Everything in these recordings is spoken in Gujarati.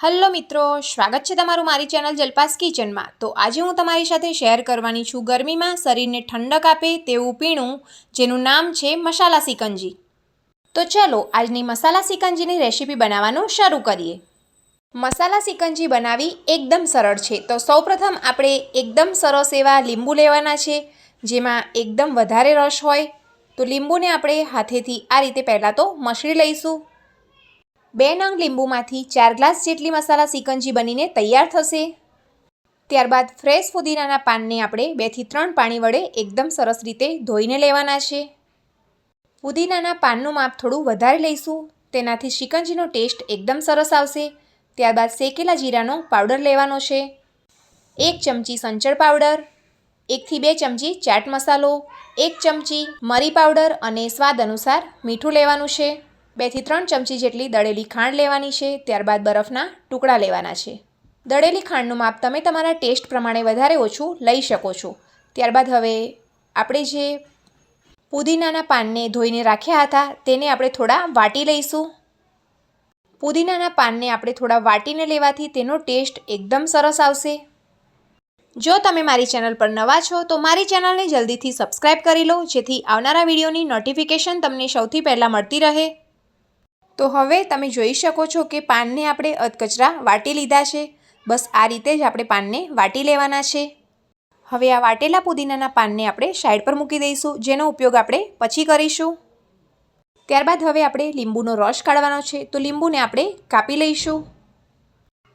હલો મિત્રો, સ્વાગત છે તમારું મારી ચેનલ જલપાસ કિચનમાં। તો આજે હું તમારી સાથે શેર કરવાની છું ગરમીમાં શરીરને ઠંડક આપે તેવું પીણું, જેનું નામ છે મસાલા સિકંજી। તો ચલો આજની મસાલા સિકંજીની રેસીપી બનાવવાનું શરૂ કરીએ। મસાલા સિકંજી બનાવવી એકદમ સરળ છે। તો સૌપ્રથમ આપણે એકદમ સરસ એવા લીંબુ લેવાના છે, જેમાં એકદમ વધારે રસ હોય। તો લીંબુને આપણે હાથેથી આ રીતે પહેલાં તો મસળી લઈશું। 2 નંગ લીંબુમાંથી 4 ગ્લાસ જેટલી મસાલા સિકંજી બનીને તૈયાર થશે। ત્યારબાદ ફ્રેશ ફુદીનાના પાનને આપણે 2 થી 3 પાણી વડે એકદમ સરસ રીતે ધોઈને લેવાના છે। ફુદીનાના પાનનું માપ થોડું વધારે લઈશું, તેનાથી સિકંજીનો ટેસ્ટ એકદમ સરસ આવશે। ત્યારબાદ શેકેલા જીરાનો પાવડર લેવાનો છે, 1 ચમચી સંચળ પાવડર, 1 થી 2 ચમચી ચાટ મસાલો, 1 ચમચી મરી પાવડર અને સ્વાદ અનુસાર મીઠું લેવાનું છે। 2 થી 3 ચમચી જેટલી દળેલી ખાંડ લેવાની છે। ત્યારબાદ બરફના ટુકડા લેવાના છે। દળેલી ખાંડનું માપ તમે તમારા ટેસ્ટ પ્રમાણે વધારે ઓછું લઈ શકો છો। ત્યારબાદ હવે આપણે જે પુદીનાના પાનને ધોઈને રાખ્યા હતા તેને આપણે થોડા વાટી લઈશું। પુદીનાના પાનને આપણે થોડા વાટીને લેવાથી તેનો ટેસ્ટ એકદમ સરસ આવશે। જો તમે મારી ચેનલ પર નવા છો તો મારી ચેનલને જલ્દીથી સબસ્ક્રાઈબ કરી લો, જેથી આવનારા વિડીયોની નોટિફિકેશન તમને સૌથી પહેલાં મળતી રહે। તો હવે તમે જોઈ શકો છો કે પાનને આપણે અધકચરા વાટી લીધા છે। બસ આ રીતે જ આપણે પાનને વાટી લેવાના છે। હવે આ વાટેલા પુદીનાના પાનને આપણે સાઈડ પર મૂકી દઈશું, જેનો ઉપયોગ આપણે પછી કરીશું। ત્યારબાદ હવે આપણે લીંબુનો રસ કાઢવાનો છે, તો લીંબુને આપણે કાપી લઈશું।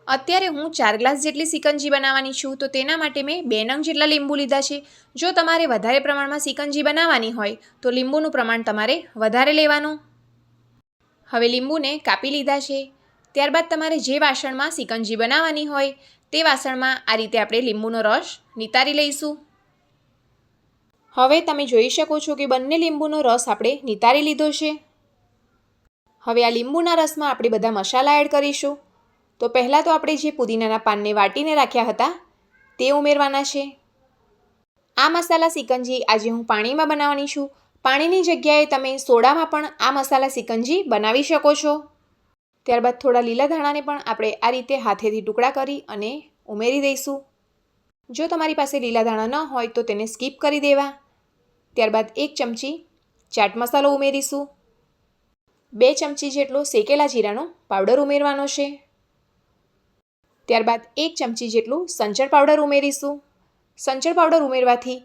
અત્યારે હું 4 ગ્લાસ જેટલી સિકંજી બનાવવાની છું, તો તેના માટે મેં 2 નંગ જેટલા લીંબુ લીધા છે। જો તમારે વધારે પ્રમાણમાં સિકંજી બનાવવાની હોય તો લીંબુનું પ્રમાણ તમારે વધારે લેવાનું। હવે લીંબુને કાપી લીધા છે। ત્યારબાદ તમારે જે વાસણમાં સિકંજી બનાવવાની હોય તે વાસણમાં આ રીતે આપણે લીંબુનો રસ નિતારી લઈશું। હવે તમે જોઈ શકો છો કે બંને લીંબુનો રસ આપણે નિતારી લીધો છે। હવે આ લીંબુના રસમાં આપણે બધા મસાલા એડ કરીશું। તો પહેલાં તો આપણે જે પુદીનાના પાનને વાટીને રાખ્યા હતા તે ઉમેરવાના છે। આ મસાલા સિકંજી આજે હું પાણીમાં બનાવવાની છું। પાણીની જગ્યાએ તમે સોડામાં પણ આ મસાલા સિકંજી બનાવી શકો છો। ત્યારબાદ થોડા લીલા ધાણાને પણ આપણે આ રીતે હાથેથી ટુકડા કરી અને ઉમેરી દઈશું। જો તમારી પાસે લીલા ધાણા ન હોય તો તેને સ્કીપ કરી દેવા। ત્યારબાદ 1 ચમચી ચાટ મસાલો ઉમેરીશું, 2 ચમચી જેટલો શેકેલા જીરાનો પાવડર ઉમેરવાનો છે। ત્યારબાદ 1 ચમચી જેટલું સંચળ પાવડર ઉમેરીશું। સંચળ પાવડર ઉમેરવાથી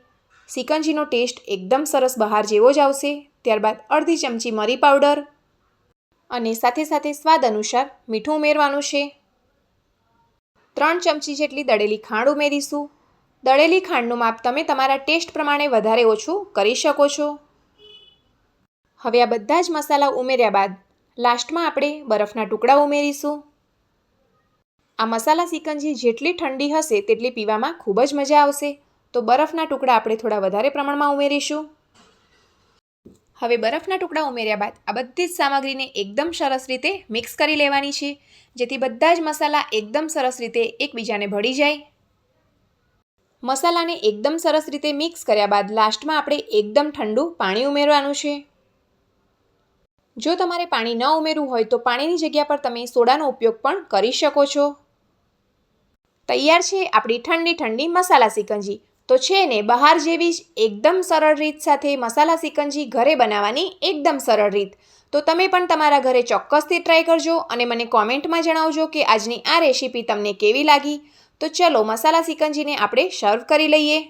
સિકંજીનો ટેસ્ટ એકદમ સરસ બહાર જેવો જ આવશે। ત્યારબાદ અડધી ચમચી મરી પાવડર અને સાથે સાથે સ્વાદ અનુસાર મીઠું ઉમેરવાનું છે। 3 ચમચી જેટલી દળેલી ખાંડ ઉમેરીશું। દળેલી ખાંડનું માપ તમે તમારા ટેસ્ટ પ્રમાણે વધારે ઓછું કરી શકો છો। હવે આ બધા જ મસાલા ઉમેર્યા બાદ લાસ્ટમાં આપણે બરફના ટુકડા ઉમેરીશું। આ મસાલા સિકંજી જેટલી ઠંડી હશે તેટલી પીવામાં ખૂબ જ મજા આવશે। તો બરફના ટુકડા આપણે થોડા વધારે પ્રમાણમાં ઉમેરીશું। હવે બરફના ટુકડા ઉમેર્યા બાદ આ બધી જ સામગ્રીને એકદમ સરસ રીતે મિક્સ કરી લેવાની છે, જેથી બધા જ મસાલા એકદમ સરસ રીતે એકબીજાને ભળી જાય। મસાલાને એકદમ સરસ રીતે મિક્સ કર્યા બાદ લાસ્ટમાં આપણે એકદમ ઠંડુ પાણી ઉમેરવાનું છે। જો તમારે પાણી ન ઉમેરવું હોય તો પાણીની જગ્યા પર તમે સોડાનો ઉપયોગ પણ કરી શકો છો। તૈયાર છે આપણી ઠંડી ઠંડી મસાલા સિકંજી। તો છે ને બહાર જેવી જ એકદમ સરળ રીત સાથે મસાલા સિકંજી ઘરે બનાવવાની એકદમ સરળ રીત। તો તમે પણ તમારા ઘરે ચોક્કસથી ટ્રાય કરજો અને મને કોમેન્ટમાં જણાવજો કે આજની આ રેસીપી તમને કેવી લાગી। તો ચલો મસાલા સિકંજીને આપણે સર્વ કરી લઈએ।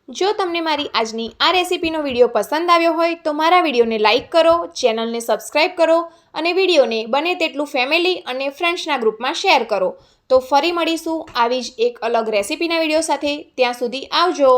જો તમને મારી આજની આ રેસીપીનો વિડીયો પસંદ આવ્યો હોય તો મારા વિડીયોને લાઇક કરો, ચેનલને સબસ્ક્રાઈબ કરો અને વિડીયોને બને તેટલું ફેમિલી અને ફ્રેન્ડ્સના ગ્રુપમાં શેર કરો। તો ફરી મળીશું આવી જ એક અલગ રેસીપીના વિડીયો સાથે। ત્યાં સુધી આવજો।